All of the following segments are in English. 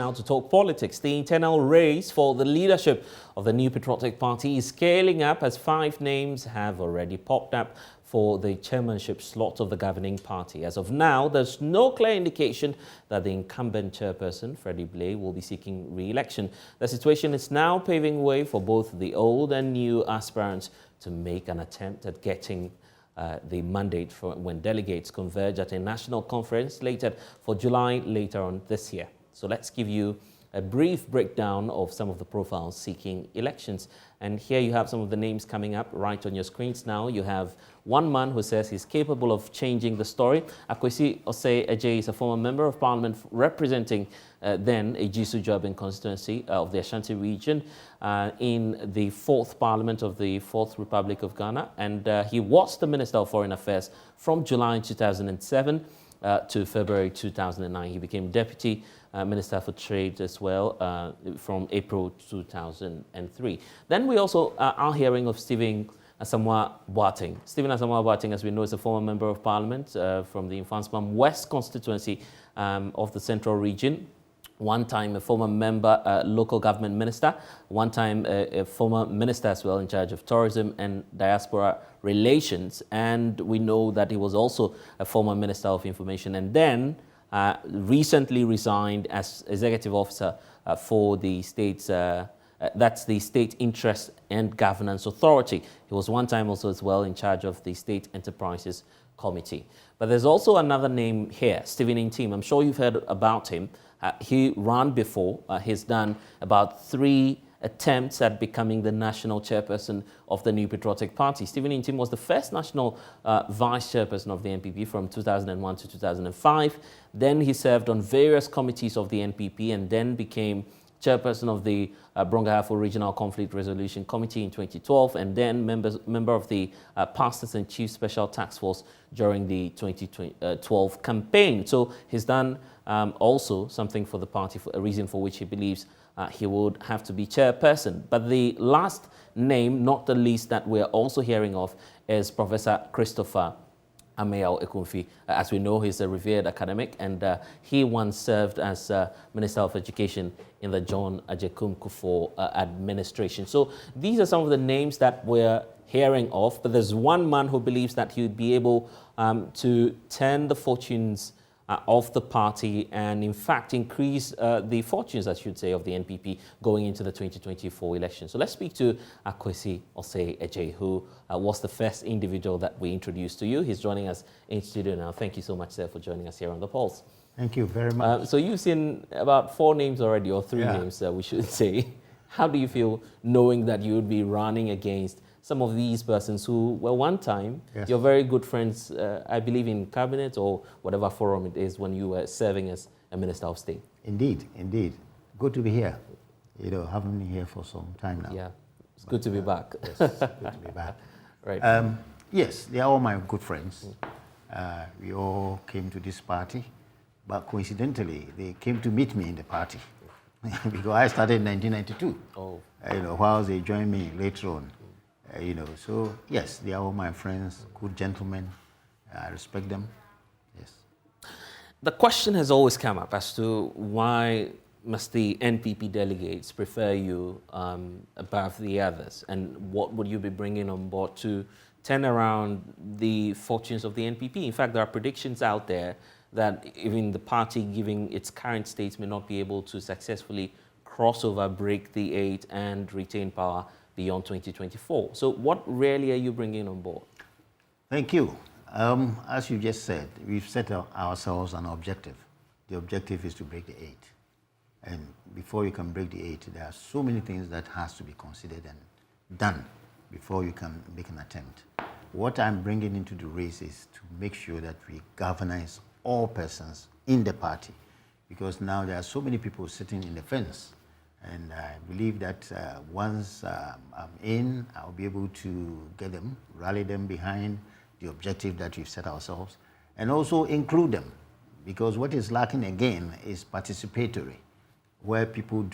now to talk politics. The internal race for the leadership of the New Patriotic Party is scaling up as 5 names have already popped up for the chairmanship slot of the governing party. As of now, there's no clear indication that the incumbent chairperson, Freddie Blay, will be seeking re-election. The situation is now paving way for both the old and new aspirants to make an attempt at getting the mandate for when delegates converge at a national conference slated for July later on this year. So let's give you a brief breakdown of some of the profiles seeking elections. And here you have some of the names coming up right on your screens now. You have one man who says he's capable of changing the story. Akwesi Osei Ejay is a former member of parliament representing then Ejisu Jobin constituency of the Ashanti region in the 4th Parliament of the 4th Republic of Ghana. And he was the Minister of Foreign Affairs from July 2007 to February 2009. He became Deputy Minister for Trade as well from April 2003. Then we also are hearing of Stephen Asamoah Boateng. Stephen Asamoah Boateng, as we know, is a former Member of Parliament from the Infantsbam West constituency of the Central Region. One time a former member, local government minister, one time a former minister as well in charge of tourism and diaspora relations. And we know that he was also a former minister of information and then recently resigned as executive officer for the state's, that's the State Interest and Governance Authority. He was one time also as well in charge of the State Enterprises Committee. But there's also another name here, Stephen Intim. I'm sure you've heard about him. He ran before. He's done about 3 attempts at becoming the national chairperson of the New Patriotic Party. Stephen Intim was the first national vice chairperson of the NPP from 2001 to 2005. Then he served on various committees of the NPP and then became chairperson of the Brongahafo Regional Conflict Resolution Committee in 2012 and then member of the Pastors and Chiefs Special Task Force during the 2012 campaign. So he's done also something for the party, for a reason for which he believes he would have to be chairperson. But the last name, not the least, that we're also hearing of is Professor Christopher Ameyaw Ekumfi. As we know, he's a revered academic and he once served as Minister of Education in the John Ajekum Kufuor administration. So these are some of the names that we're hearing of, but there's one man who believes that he would be able to turn the fortunes of the party and in fact increase the fortunes, I should say, of the NPP going into the 2024 election. So let's speak to Akwesi Osei Ejay, who was the first individual that we introduced to you. He's joining us in studio now. Thank you so much, sir, for joining us here on The Pulse. Thank you very much. So you've seen about 4 names already, or 3 names, we should say. How do you feel knowing that you would be running against some of these persons who were one time your very good friends, I believe, in cabinet or whatever forum it is when you were serving as a Minister of State? Indeed, indeed. Good to be here. You know, haven't been here for some time now. Yeah, it's good to be back. Yes, good to be back. Right. Yes, they are all my good friends. We all came to this party, but coincidentally, they came to meet me in the party because I started in 1992. Oh. You know, whilst they joined me later on. You know, so yes, they are all my friends, good gentlemen. I respect them. Yes. The question has always come up as to why must the NPP delegates prefer you above the others, and what would you be bringing on board to turn around the fortunes of the NPP? In fact, there are predictions out there that even the party, given its current state, may not be able to successfully cross over, break the 8, and retain power beyond 2024. So what really are you bringing on board? Thank you. As you just said, we've set ourselves an objective. The objective is to break the 8. And before you can break the 8, there are so many things that has to be considered and done before you can make an attempt. What I'm bringing into the race is to make sure that we galvanize all persons in the party, because now there are so many people sitting in the fence. And I believe that once I'm in, I'll be able to get them, rally them behind the objective that we've set ourselves, and also include them. Because what is lacking again is participatory, where people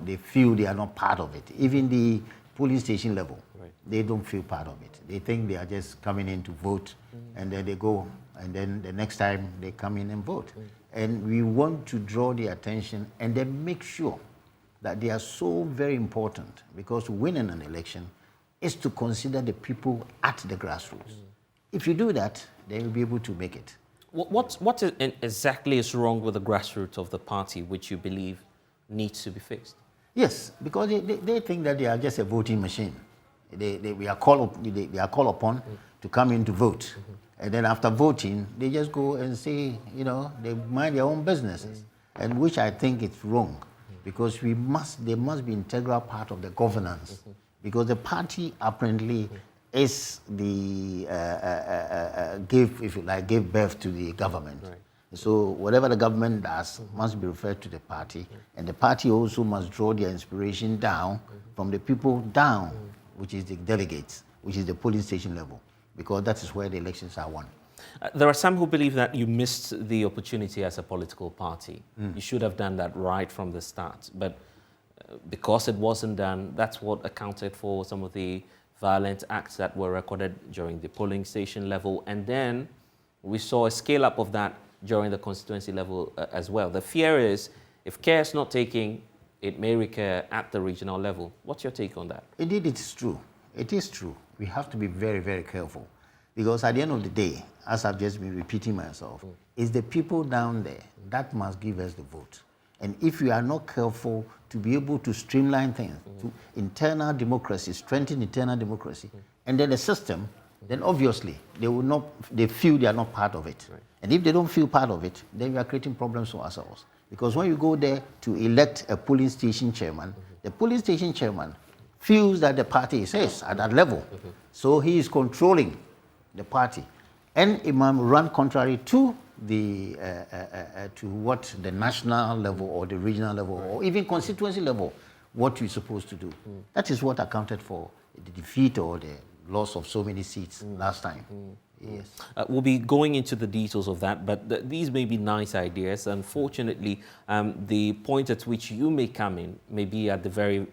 they feel they are not part of it. Even the polling station level, they don't feel part of it. They think they are just coming in to vote, and then they go and then the next time they come in and vote. And we want to draw the attention and then make sure that they are so very important, because winning an election is to consider the people at the grassroots. If you do that, then you'll be able to make it. What exactly is wrong with the grassroots of the party, which you believe needs to be fixed? Yes, because they think that they are just a voting machine. They are called upon to come in to vote. And then after voting, they just go and say, you know, they mind their own businesses. And which I think is wrong, because they must be integral part of the governance. Because the party apparently is the gave birth to the government. Right. So whatever the government does must be referred to the party, and the party also must draw their inspiration down from the people down, which is the delegates, which is the polling station level, because that is where the elections are won. There are some who believe that you missed the opportunity as a political party. You should have done that right from the start, but because it wasn't done, that's what accounted for some of the violent acts that were recorded during the polling station level, and then we saw a scale up of that during the constituency level as well. The fear is, if care is not taken, it may recur at the regional level. What's your take on that? Indeed, it is true. It is true. We have to be very, very careful, because at the end of the day, as I've just been repeating myself, it's the people down there that must give us the vote. And if we are not careful to be able to streamline things, to internal democracy, strengthen internal democracy, and then the system, then obviously they feel they are not part of it. Right. And if they don't feel part of it, then we are creating problems for ourselves. Because when you go there to elect a polling station chairman, the polling station chairman feels that the party is his at that level. So he is controlling the party. And it might run contrary to the to what the national level or the regional level or even constituency level, what you're supposed to do. That is what accounted for the defeat or the loss of so many seats last time. Yes. We'll be going into the details of that, but these may be nice ideas. Unfortunately, the point at which you may come in may be at the very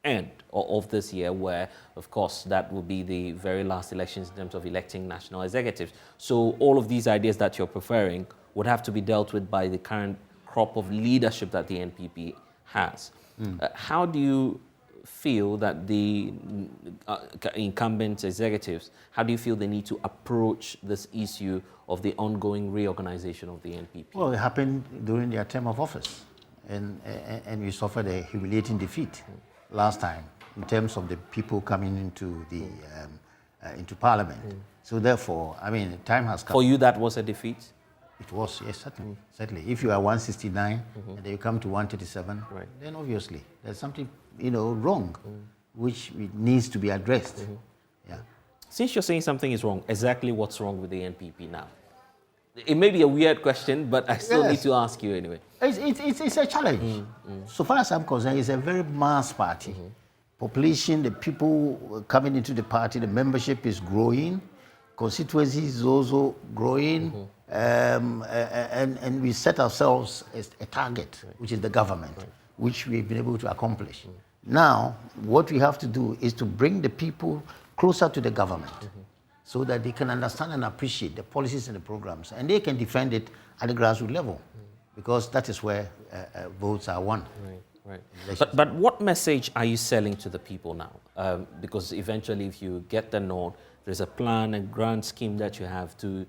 end of this year, where, of course, that will be the very last elections in terms of electing national executives. So all of these ideas that you're preferring would have to be dealt with by the current crop of leadership that the NPP has. How do you feel that the incumbent executives, how do you feel they need to approach this issue of the ongoing reorganization of the NPP? Well, it happened during their term of office, and we suffered a humiliating defeat last time in terms of the people coming into the into parliament. So therefore, I mean, time has come. For you, that was a defeat? It was, yes, certainly. Certainly. If you are 169 and then you come to 137, right, then obviously there's something, you know, wrong, which needs to be addressed. Yeah. Since you're saying something is wrong, exactly what's wrong with the NPP now? It may be a weird question, but I still need to ask you anyway. It's a challenge. So far as I'm concerned, it's a very mass party. Population, the people coming into the party, the membership is growing. Constituency is also growing. And we set ourselves as a target, which is the government, which we've been able to accomplish. Now, what we have to do is to bring the people closer to the government, so that they can understand and appreciate the policies and the programs, and they can defend it at the grassroots level, because that is where votes are won. Right. But what message are you selling to the people now? Because eventually, if you get the nod, there's a plan, a grand scheme that you have to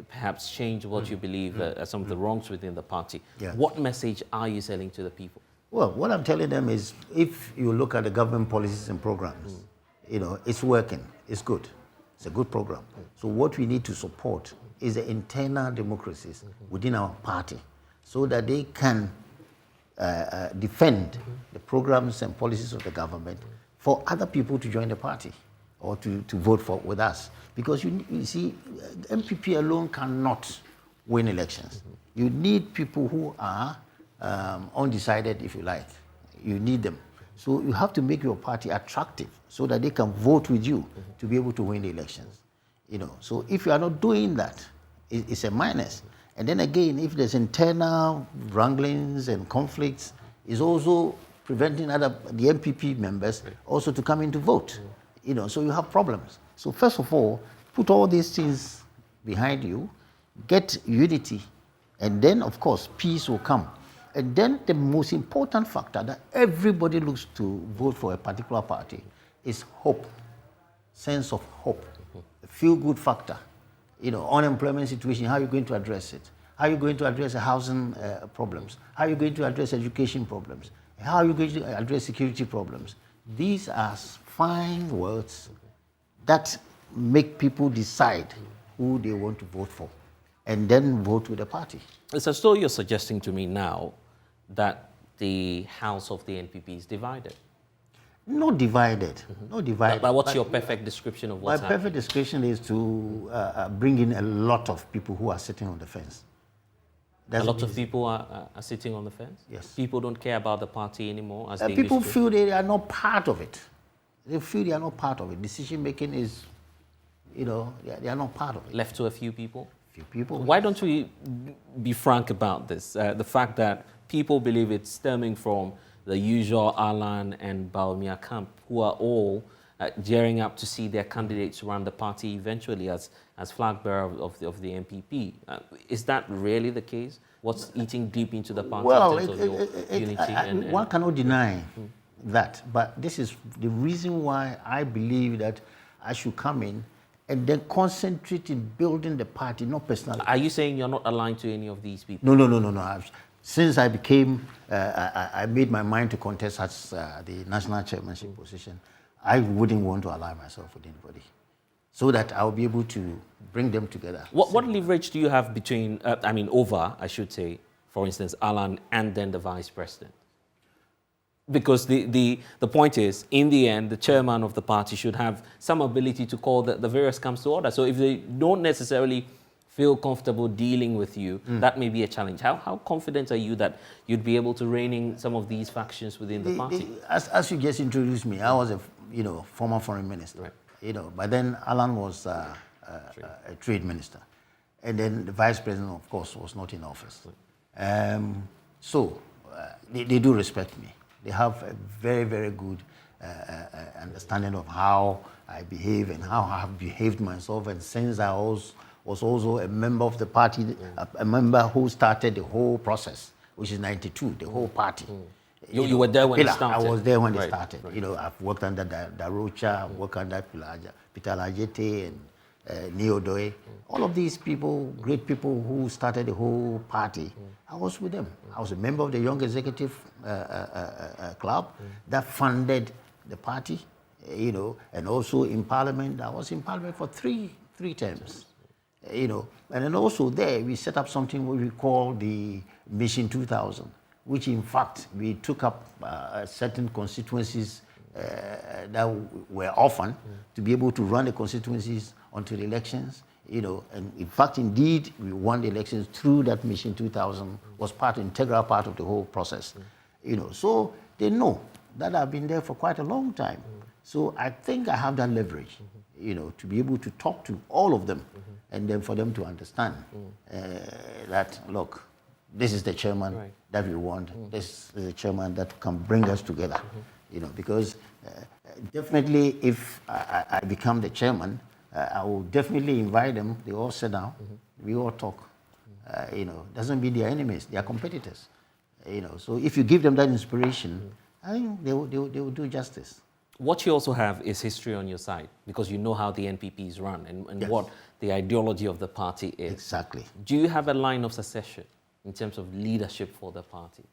perhaps change what you believe are some of the wrongs within the party. Yeah. What message are you selling to the people? Well, what I'm telling them is, if you look at the government policies and programs, you know, it's working, it's good. It's a good program. So what we need to support is the internal democracies within our party, so that they can defend the programs and policies of the government for other people to join the party or to vote for with us. Because you see, MPP alone cannot win elections. You need people who are undecided, if you like. You need them. So you have to make your party attractive so that they can vote with you to be able to win the elections. You know, so if you are not doing that, it's a minus. And then again, if there's internal wranglings and conflicts, it's also preventing the MPP members also to come in to vote. You know, so you have problems. So first of all, put all these things behind you, get unity, and then, of course, peace will come. And then the most important factor that everybody looks to vote for a particular party is hope, sense of hope, a feel-good factor. Unemployment situation, how are you going to address it? How are you going to address the housing problems? How are you going to address education problems? How are you going to address security problems? These are fine words that make people decide who they want to vote for and then vote with the party. It's as though you're suggesting to me now that the house of the NPP is divided. Not divided, not divided. But what's your perfect description of what's happening? My perfect description is to bring in a lot of people who are sitting on the fence. A lot of people are sitting on the fence? Yes. People don't care about the party anymore as they people used to? feel they are not part of it. They feel they are not part of it. Decision making is, they are not part of it. Left to a few people? Few people. Why don't we be frank about this? The fact that people believe it's stemming from the usual Alan and Baumia camp, who are all gearing up to see their candidates run the party eventually as flag bearer of the NPP. Is that really the case? What's eating deep into the party in terms of your unity? One cannot deny that, but this is the reason why I believe that I should come in and then concentrate in building the party, not personally. Are you saying you're not aligned to any of these people? No. Since I became, I made my mind to contest as the national chairmanship position, I wouldn't want to ally myself with anybody, so that I'll be able to bring them together. What leverage do you have between, over, I should say, for instance, Alan and then the vice president? Because the point is, in the end, the chairman of the party should have some ability to call the various camps to order. So if they don't necessarily feel comfortable dealing with you, that may be a challenge. How confident are you that you'd be able to rein in some of these factions within the party? As you just introduced me, I was a former foreign minister. Right. But then Alan was a trade minister, and then the vice president, of course, was not in office. Right. So they do respect me. They have a very, very good understanding of how I behave and how I have behaved myself. And since I was also a member of the party, a member who started the whole process, which is 92, the whole party. You were there when it started? I was there when it started. Right. I've worked under Darocha, I've worked under Peter Lajete and Neodoe. All of these people, great people who started the whole party, I was with them. I was a member of the Young Executive Club that funded the party, and also in Parliament. I was in Parliament for three terms, and then also there we set up something we call the Mission 2000, which in fact we took up certain constituencies that were orphaned to be able to run the constituencies until the elections, and in fact, indeed, we won the elections through that Mission 2000, was integral part of the whole process, so they know that I've been there for quite a long time. So I think I have that leverage, to be able to talk to all of them, and then for them to understand that, look, this is the chairman that we want. This is the chairman that can bring us together, because definitely if I become the chairman, I will definitely invite them. They all sit down. We all talk. Doesn't mean they are enemies. They are competitors. So if you give them that inspiration, I think they will do justice. What you also have is history on your side, because you know how the NPP is run and yes, what the ideology of the party is. Exactly. Do you have a line of succession in terms of leadership for the party?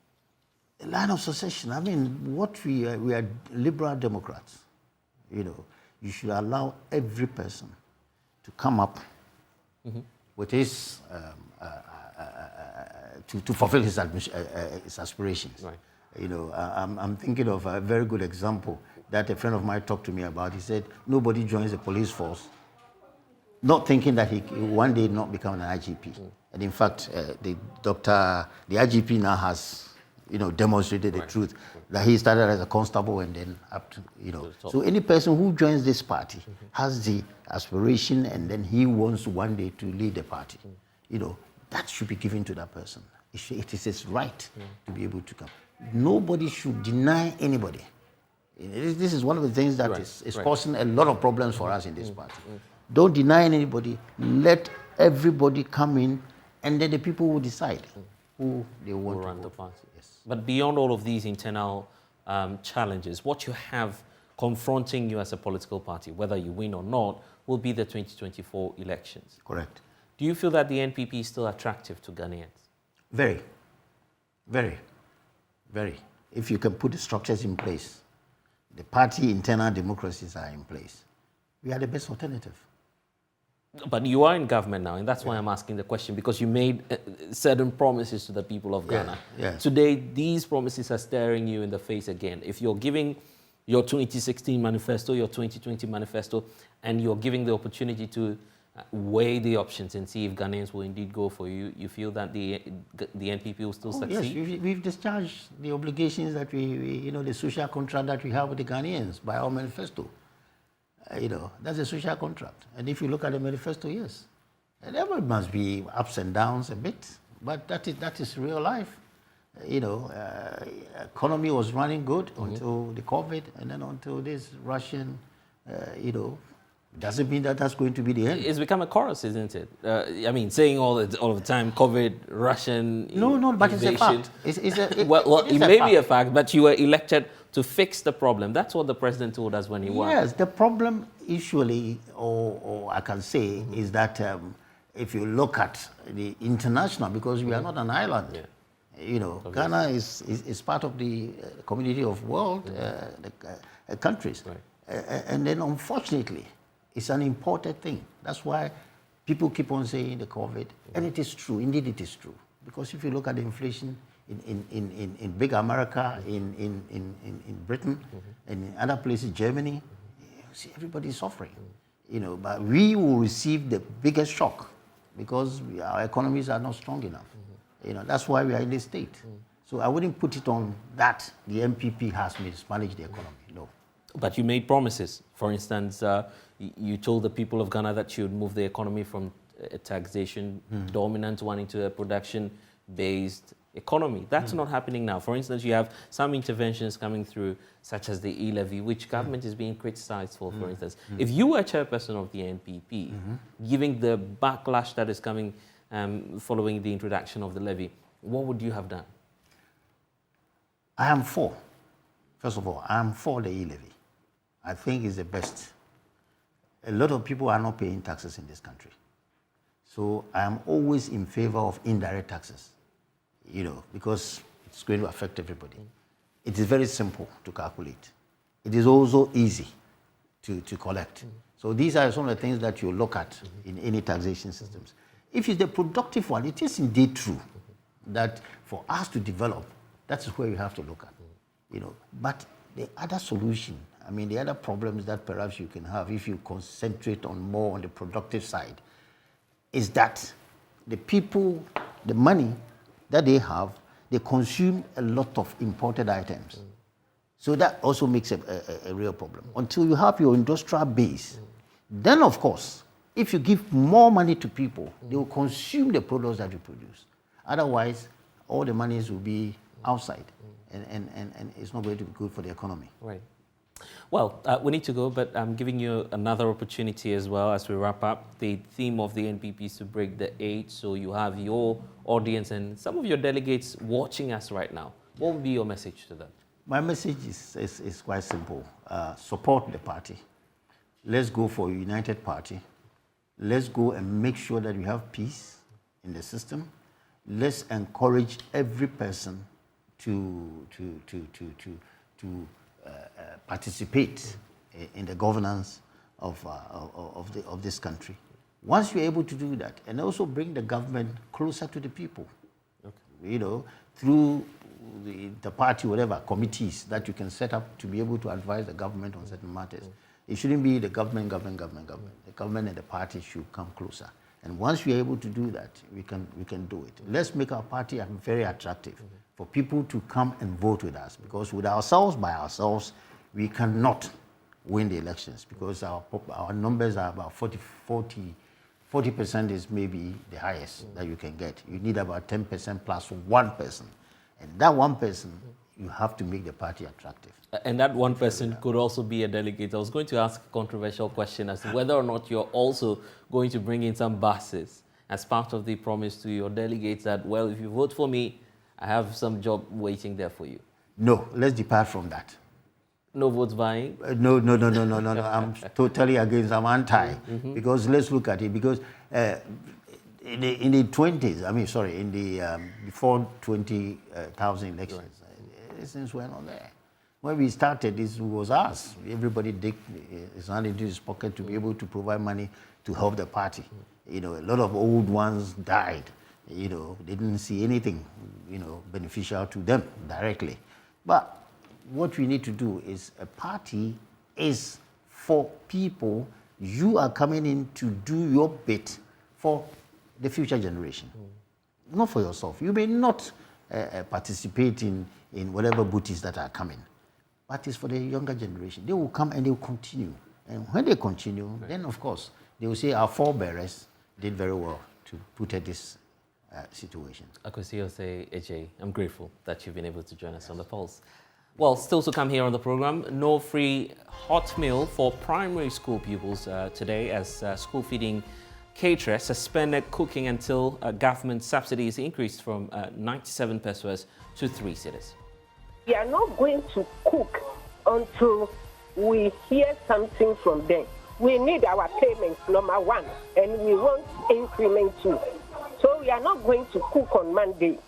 A line of succession. I mean, what we are liberal Democrats. You should allow every person to come up with his to fulfill his aspirations. Right. I'm thinking of a very good example that a friend of mine talked to me about. He said nobody joins the police force not thinking that he one day not become an IGP. And in fact, the IGP now has demonstrated the truth that he started as a constable and then up to So any person who joins this party has the aspiration, and then he wants one day to lead the party. That should be given to that person. It is his right to be able to come. Nobody should deny anybody. This is one of the things that is causing a lot of problems for us in this party. Don't deny anybody. Let everybody come in, and then the people will decide who they want to run the vote. party. Yes. But beyond all of these internal challenges, what you have confronting you as a political party, whether you win or not, will be the 2024 elections. Correct. Do you feel that the NPP is still attractive to Ghanaians? Very, very, very. If you can put the structures in place, the party internal democracies are in place, we are the best alternative. But you are in government now, and that's why I'm asking the question, because you made certain promises to the people of Ghana. Yeah. Today, these promises are staring you in the face again. If you're giving your 2016 manifesto, your 2020 manifesto, and you're giving the opportunity to weigh the options and see if Ghanaians will indeed go for you, you feel that the NPP will still succeed? Yes, we've discharged the obligations that the social contract that we have with the Ghanaians by our manifesto. That's a social contract. And if you look at the manifesto, yes, there must be ups and downs a bit, but that is real life. Economy was running good until the COVID, and then until this Russian, doesn't mean that that's going to be the end. It's become a chorus, isn't it? Saying all the time, COVID, Russian. No, but invasion. It's a fact. It may be a fact, but you were elected to fix the problem. That's what the president told us when he won. Yes, the problem usually, or I can say, is that if you look at the international, because we are not an island, Ghana is part of the community of world countries. Right. And then unfortunately, it's an imported thing. That's why people keep on saying the COVID, and it is true. Indeed, it is true. Because if you look at the inflation in big America, in Britain, and in other places, Germany, you see everybody is suffering. But we will receive the biggest shock because our economies are not strong enough. That's why we are in this state. So I wouldn't put it on that the MPP has mismanaged the economy. No. But you made promises. For instance, you told the people of Ghana that you would move the economy from a taxation dominant one into a production-based economy. That's not happening now. For instance, you have some interventions coming through, such as the levy, which government is being criticized for instance. If you were chairperson of the NPP, giving the backlash that is coming following the introduction of the levy, what would you have done? I am for. First of all, I am for the levy. I think it's the best. A lot of people are not paying taxes in this country. So I am always in favor of indirect taxes, because it's going to affect everybody. It is very simple to calculate. It is also easy to collect. So these are some of the things that you look at in any taxation systems. If it's the productive one, it is indeed true that for us to develop, that is where you have to look at. But the other solution, the other problems that perhaps you can have if you concentrate more on the productive side, is that the people, the money that they have, they consume a lot of imported items. So that also makes a real problem. Until you have your industrial base, then of course, if you give more money to people, they will consume the products that you produce. Otherwise, all the monies will be outside, and it's not going to be good for the economy. Right. Well, we need to go, but I'm giving you another opportunity as well as we wrap up. The theme of the NPP is to break the 8, so you have your audience and some of your delegates watching us right now. What would be your message to them? My message is quite simple. Support the party. Let's go for a united party. Let's go and make sure that we have peace in the system. Let's encourage every person to participate in the governance of this country. Once you're able to do that, and also bring the government closer to the people, through the party, whatever committees that you can set up to be able to advise the government on certain matters. It shouldn't be the government. The government and the party should come closer. And once we're able to do that, we can do it. Let's make our party very attractive for people to come and vote with us, because by ourselves, we cannot win the elections, because our numbers are about 40% is maybe the highest that you can get. You need about 10% plus one person. And that one person, you have to make the party attractive. And that one person could also be a delegate. I was going to ask a controversial question as to whether or not you're also going to bring in some buses as part of the promise to your delegates that, well, if you vote for me, I have some job waiting there for you? No, let's depart from that. No votes buying? No. I'm totally against, I'm anti. Because let's look at it. Because in the 20s, in the before 20,000 elections, these things were not there. When we started, this was us. Everybody dipped his hand into his pocket to be able to provide money to help the party. A lot of old ones died. They didn't see anything, beneficial to them directly. But what we need to do is, a party is for people. You are coming in to do your bit for the future generation, not for yourself. You may not participate in whatever booties that are coming, but it's for the younger generation. They will come and they will continue. And when they continue, then of course, they will say our forebearers did very well to put at this situation. Akosio AJ, I'm grateful that you've been able to join us on the Pulse. Well, still to come here on the program, no free hot meal for primary school pupils today, as school feeding caterers suspended cooking until government subsidies increased from 97 pesos to 3 cedis. We are not going to cook until we hear something from them. We need our payments, number one, and we want increment too. So we are not going to cook on Monday.